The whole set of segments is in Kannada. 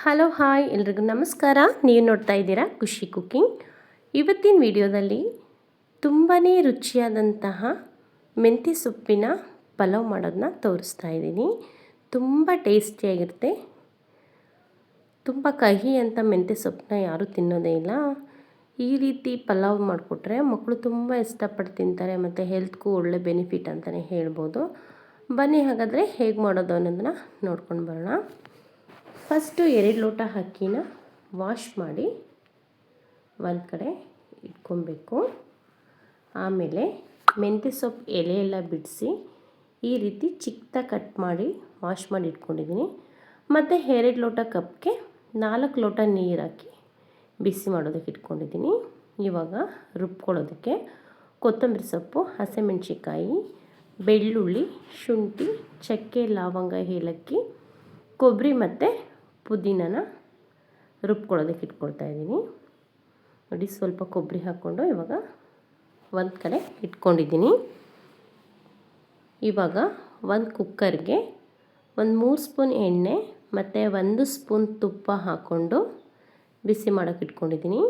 ಹಲೋ ಹಾಯ್ ಎಲ್ರಿಗೂ ನಮಸ್ಕಾರ. ನೀವು ನೋಡ್ತಾ ಇದ್ದೀರಾ ಖುಷಿ ಕುಕ್ಕಿಂಗ್. ಇವತ್ತಿನ ವಿಡಿಯೋದಲ್ಲಿ ತುಂಬಾ ರುಚಿಯಾದಂತಹ ಮೆಂತ್ಯ ಸೊಪ್ಪಿನ ಪಲಾವ್ ಮಾಡೋದನ್ನ ತೋರಿಸ್ತಾ ಇದ್ದೀನಿ. ತುಂಬ ಟೇಸ್ಟಿಯಾಗಿರುತ್ತೆ. ತುಂಬ ಕಹಿ ಅಂತ ಮೆಂತ್ಯ ಸೊಪ್ಪನ್ನ ಯಾರೂ ತಿನ್ನೋದೇ ಇಲ್ಲ. ಈ ರೀತಿ ಪಲಾವ್ ಮಾಡಿಕೊಟ್ರೆ ಮಕ್ಕಳು ತುಂಬ ಇಷ್ಟಪಟ್ಟು ತಿಂತಾರೆ ಮತ್ತು ಹೆಲ್ತ್ಗೂ ಒಳ್ಳೆ ಬೆನಿಫಿಟ್ ಅಂತಲೇ ಹೇಳ್ಬೋದು. ಬನ್ನಿ ಹಾಗಾದರೆ ಹೇಗೆ ಮಾಡೋದು ಅನ್ನೋದನ್ನ ನೋಡ್ಕೊಂಡು ಬರೋಣ. ಫಸ್ಟು 2 ಲೋಟ ಅಕ್ಕಿನ ವಾಶ್ ಮಾಡಿ ಒಂದು ಕಡೆ ಇಟ್ಕೊಬೇಕು. ಆಮೇಲೆ ಮೆಂತ್ಯ ಸೊಪ್ಪು ಎಲೆ ಎಲ್ಲ ಬಿಡಿಸಿ ಈ ರೀತಿ ಚಿಕ್ಕದಾಗಿ ಕಟ್ ಮಾಡಿ ವಾಶ್ ಮಾಡಿ ಇಟ್ಕೊಂಡಿದ್ದೀನಿ. ಮತ್ತು 2 ಲೋಟ ಕಪ್ಗೆ 4 ಲೋಟ ನೀರು ಹಾಕಿ ಬಿಸಿ ಮಾಡೋದಕ್ಕೆ ಇಟ್ಕೊಂಡಿದ್ದೀನಿ. ಇವಾಗ ರುಬ್ಕೊಳ್ಳೋದಕ್ಕೆ ಕೊತ್ತಂಬರಿ ಸೊಪ್ಪು, ಹಸಿಮೆಣಸಿಕಾಯಿ, ಬೆಳ್ಳುಳ್ಳಿ, ಶುಂಠಿ, ಚಕ್ಕೆ, ಲವಂಗ, ಏಲಕ್ಕಿ, ಕೊಬ್ಬರಿ ಮತ್ತು ಪುದೀನನ ರುಬ್ಕೊಳ್ಳೋದಕ್ಕೆ ಇಟ್ಕೊಳ್ತಾ ಇದ್ದೀನಿ. ನೋಡಿ, ಸ್ವಲ್ಪ ಕೊಬ್ಬರಿ ಹಾಕ್ಕೊಂಡು ಇವಾಗ ಒಂದು ಕಡೆ ಇಟ್ಕೊಂಡಿದ್ದೀನಿ. ಇವಾಗ ಒಂದು ಕುಕ್ಕರ್ಗೆ 3 ಸ್ಪೂನ್ ಎಣ್ಣೆ ಮತ್ತು 1 ಸ್ಪೂನ್ ತುಪ್ಪ ಹಾಕ್ಕೊಂಡು ಬಿಸಿ ಮಾಡೋಕ್ಕೆ ಇಟ್ಕೊಂಡಿದ್ದೀನಿ.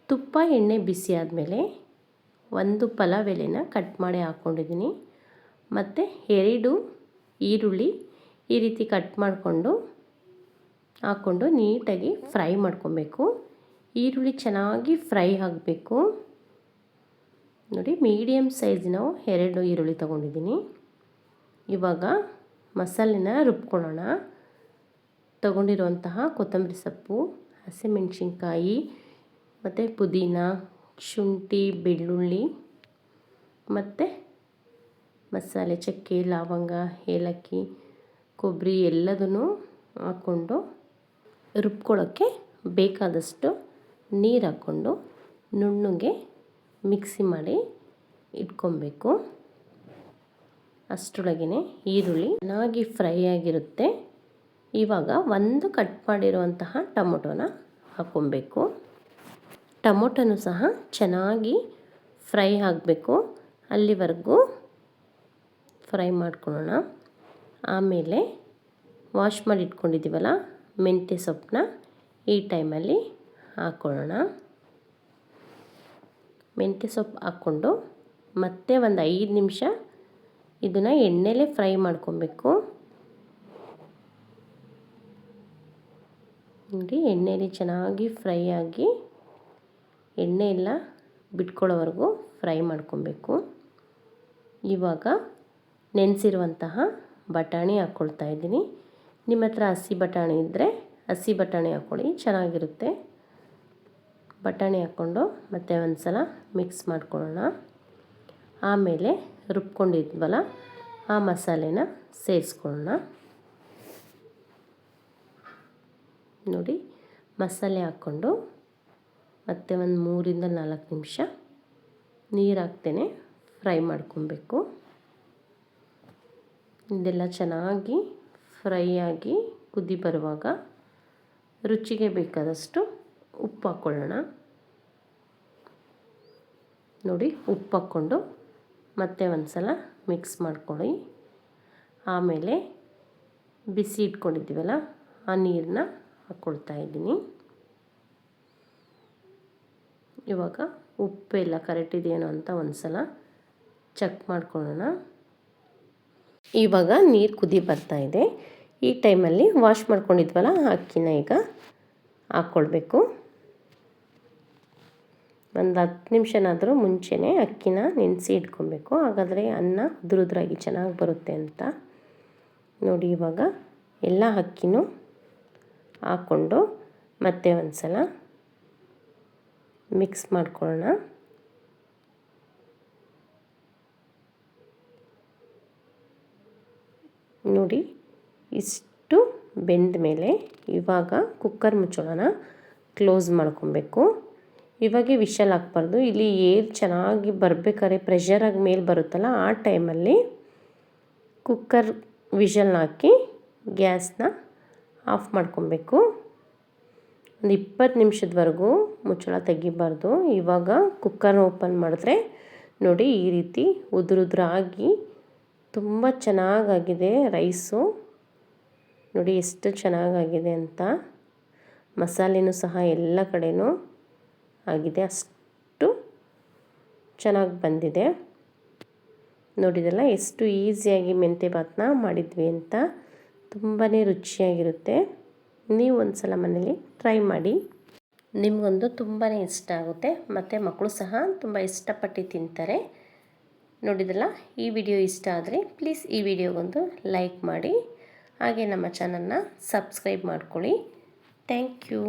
ತುಪ್ಪ ಎಣ್ಣೆ ಬಿಸಿ ಆದಮೇಲೆ 1 ಪಲಾವ್ ಎಲೆನ ಕಟ್ ಮಾಡಿ ಹಾಕ್ಕೊಂಡಿದ್ದೀನಿ. ಮತ್ತು 2 ಈರುಳ್ಳಿ ಈ ರೀತಿ ಕಟ್ ಮಾಡಿಕೊಂಡು ಹಾಕ್ಕೊಂಡು ನೀಟಾಗಿ ಫ್ರೈ ಮಾಡ್ಕೊಬೇಕು. ಈರುಳ್ಳಿ ಚೆನ್ನಾಗಿ ಫ್ರೈ ಆಗಬೇಕು. ನೋಡಿ, ಮೀಡಿಯಮ್ ಸೈಜಿನ 2 ಈರುಳ್ಳಿ ತೊಗೊಂಡಿದ್ದೀನಿ. ಇವಾಗ ಮಸಾಲೆನ ರುಬ್ಕೊಳ್ಳೋಣ. ತೊಗೊಂಡಿರುವಂತಹ ಕೊತ್ತಂಬರಿ ಸೊಪ್ಪು, ಹಸಿಮೆಣಸಿನ್ಕಾಯಿ ಮತ್ತು ಪುದೀನ, ಶುಂಠಿ, ಬೆಳ್ಳುಳ್ಳಿ ಮತ್ತು ಮಸಾಲೆ, ಚಕ್ಕೆ, ಲವಂಗ, ಏಲಕ್ಕಿ, ಕೊಬ್ಬರಿ ಎಲ್ಲದನ್ನು ಹಾಕ್ಕೊಂಡು ರುಬ್ಕೊಳ್ಳೋಕ್ಕೆ ಬೇಕಾದಷ್ಟು ನೀರು ಹಾಕ್ಕೊಂಡು ನುಣ್ಣಗೆ ಮಿಕ್ಸಿ ಮಾಡಿ ಇಟ್ಕೊಬೇಕು. ಅಷ್ಟರೊಳಗೆ ಈರುಳ್ಳಿ ಚೆನ್ನಾಗಿ ಫ್ರೈ ಆಗಿರುತ್ತೆ. ಇವಾಗ 1 ಕಟ್ ಮಾಡಿರುವಂತಹ ಟೊಮೊಟೊನ ಹಾಕ್ಕೊಬೇಕು. ಟೊಮೊಟೊನೂ ಸಹ ಚೆನ್ನಾಗಿ ಫ್ರೈ ಆಗಬೇಕು. ಅಲ್ಲಿವರೆಗೂ ಫ್ರೈ ಮಾಡ್ಕೊಳ್ಳೋಣ. ಆಮೇಲೆ ವಾಶ್ ಮಾಡಿ ಇಟ್ಕೊಂಡಿದ್ದೀವಲ್ಲ ಮೆಂತ್ಯ ಸೊಪ್ಪನ್ನ ಈ ಟೈಮಲ್ಲಿ ಹಾಕ್ಕೊಳ್ಳೋಣ. ಮೆಂತ್ಯ ಸೊಪ್ಪು ಹಾಕ್ಕೊಂಡು ಮತ್ತೆ ಒಂದು 5 ನಿಮಿಷ ಇದನ್ನು ಎಣ್ಣೆಲೇ ಫ್ರೈ ಮಾಡ್ಕೊಬೇಕು. ನೋಡಿ, ಎಣ್ಣೆಲಿ ಚೆನ್ನಾಗಿ ಫ್ರೈ ಆಗಿ ಎಣ್ಣೆ ಎಲ್ಲ ಬಿಟ್ಕೊಳ್ಳೋವರೆಗೂ ಫ್ರೈ ಮಾಡ್ಕೊಬೇಕು. ಇವಾಗ ನೆನೆಸಿರುವಂತಹ ಬಟಾಣಿ ಹಾಕ್ಕೊಳ್ತಾ ಇದ್ದೀನಿ. ನಿಮ್ಮ ಹತ್ರ ಹಸಿ ಬಟಾಣಿ ಇದ್ದರೆ ಹಸಿ ಬಟಾಣಿ ಹಾಕ್ಕೊಳ್ಳಿ, ಚೆನ್ನಾಗಿರುತ್ತೆ. ಬಟಾಣಿ ಹಾಕ್ಕೊಂಡು ಮತ್ತೆ ಒಂದು ಸಲ ಮಿಕ್ಸ್ ಮಾಡ್ಕೊಳ್ಳೋಣ. ಆಮೇಲೆ ರುಬ್ಕೊಂಡಿದ್ವಲ್ಲ ಆ ಮಸಾಲೆನ ಸೇರಿಸ್ಕೊಳ್ಳೋಣ. ನೋಡಿ, ಮಸಾಲೆ ಹಾಕ್ಕೊಂಡು ಮತ್ತೆ ಒಂದು 3 ರಿಂದ 4 ನಿಮಿಷ ನೀರು ಹಾಕ್ತೇನೆ ಫ್ರೈ ಮಾಡ್ಕೊಬೇಕು. ಇದೆಲ್ಲ ಚೆನ್ನಾಗಿ ಫ್ರೈ ಆಗಿ ಕುದಿ ಬರುವಾಗ ರುಚಿಗೆ ಬೇಕಾದಷ್ಟು ಉಪ್ಪು ಹಾಕ್ಕೊಳ್ಳೋಣ. ನೋಡಿ, ಉಪ್ಪು ಹಾಕ್ಕೊಂಡು ಮತ್ತೆ ಒಂದು ಸಲ ಮಿಕ್ಸ್ ಮಾಡ್ಕೊಳ್ಳಿ. ಆಮೇಲೆ ಬಿಸಿ ಇಟ್ಕೊಂಡಿದ್ದೀವಲ್ಲ ಆ ನೀರನ್ನ ಹಾಕ್ಕೊಳ್ತಾ ಇದ್ದೀನಿ. ಇವಾಗ ಉಪ್ಪೆಲ್ಲ ಕರೆಕ್ಟ್ ಇದೆಯೇನೋ ಅಂತ ಒಂದು ಸಲ ಚೆಕ್ ಮಾಡ್ಕೊಳ್ಳೋಣ. ಇವಾಗ ನೀರು ಕುದಿ ಬರ್ತಾ ಇದೆ. ಈ ಟೈಮಲ್ಲಿ ವಾಶ್ ಮಾಡ್ಕೊಂಡಿದ್ವಲ್ಲ ಅಕ್ಕಿನ ಈಗ ಹಾಕ್ಕೊಳ್ಬೇಕು. ಒಂದು 10 ನಿಮಿಷನಾದರೂ ಮುಂಚೆನೇ ಅಕ್ಕಿನ ನೆನೆಸಿ ಇಟ್ಕೊಬೇಕು. ಹಾಗಾದರೆ ಅನ್ನ ಉದುರುದ್ರಾಗಿ ಚೆನ್ನಾಗಿ ಬರುತ್ತೆ ಅಂತ. ನೋಡಿ, ಇವಾಗ ಎಲ್ಲ ಅಕ್ಕಿನೂ ಹಾಕ್ಕೊಂಡು ಮತ್ತೆ ಒಂದು ಸಲ ಮಿಕ್ಸ್ ಮಾಡ್ಕೊಳ್ಳೋಣ. ನೋಡಿ, ಇಷ್ಟು ಬೆಂದ ಮೇಲೆ ಇವಾಗ ಕುಕ್ಕರ್ ಮುಚ್ಚಳನ ಕ್ಲೋಸ್ ಮಾಡ್ಕೊಬೇಕು. ಇವಾಗೆ ವಿಷಲ್ ಹಾಕ್ಬಾರ್ದು. ಇಲ್ಲಿ ಏರ್ ಚೆನ್ನಾಗಿ ಬರಬೇಕಾದ್ರೆ ಪ್ರೆಷರಾಗಿ ಮೇಲೆ ಬರುತ್ತಲ್ಲ ಆ ಟೈಮಲ್ಲಿ ಕುಕ್ಕರ್ ವಿಷಲ್ನ ಹಾಕಿ ಗ್ಯಾಸ್ನ ಆಫ್ ಮಾಡ್ಕೊಬೇಕು. ಒಂದು 20 ನಿಮಿಷದವರೆಗೂ ಮುಚ್ಚಳ ತೆಗಿಬಾರ್ದು. ಇವಾಗ ಕುಕ್ಕರ್ನ ಓಪನ್ ಮಾಡಿದ್ರೆ ನೋಡಿ, ಈ ರೀತಿ ಉದುರುದ್ರಾಗಿ ತುಂಬ ಚೆನ್ನಾಗಾಗಿದೆ ರೈಸು. ನೋಡಿ ಎಷ್ಟು ಚೆನ್ನಾಗಾಗಿದೆ ಅಂತ. ಮಸಾಲೆನೂ ಸಹ ಎಲ್ಲ ಕಡೆನೂ ಆಗಿದೆ, ಅಷ್ಟು ಚೆನ್ನಾಗಿ ಬಂದಿದೆ. ನೋಡಿದಲ್ಲ ಎಷ್ಟು ಈಸಿಯಾಗಿ ಮೆಂತ್ಯ ಭಾತನ್ನ ಮಾಡಿದ್ವಿ ಅಂತ. ತುಂಬಾ ರುಚಿಯಾಗಿರುತ್ತೆ. ನೀವು ಒಂದು ಸಲ ಮನೇಲಿ ಟ್ರೈ ಮಾಡಿ. ನಿಮಗೊಂದು ತುಂಬಾ ಇಷ್ಟ ಆಗುತ್ತೆ ಮತ್ತು ಮಕ್ಕಳು ಸಹ ತುಂಬ ಇಷ್ಟಪಟ್ಟು ತಿಂತಾರೆ. ನೋಡಿದಲ್ಲ, ಈ ವಿಡಿಯೋ ಇಷ್ಟ ಆದರೆ ಪ್ಲೀಸ್ ಈ ವಿಡಿಯೋಗೊಂದು ಲೈಕ್ ಮಾಡಿ, ಹಾಗೆ ನಮ್ಮ ಚಾನಲ್ನ ಸಬ್ಸ್ಕ್ರೈಬ್ ಮಾಡ್ಕೊಳ್ಳಿ. Thank you.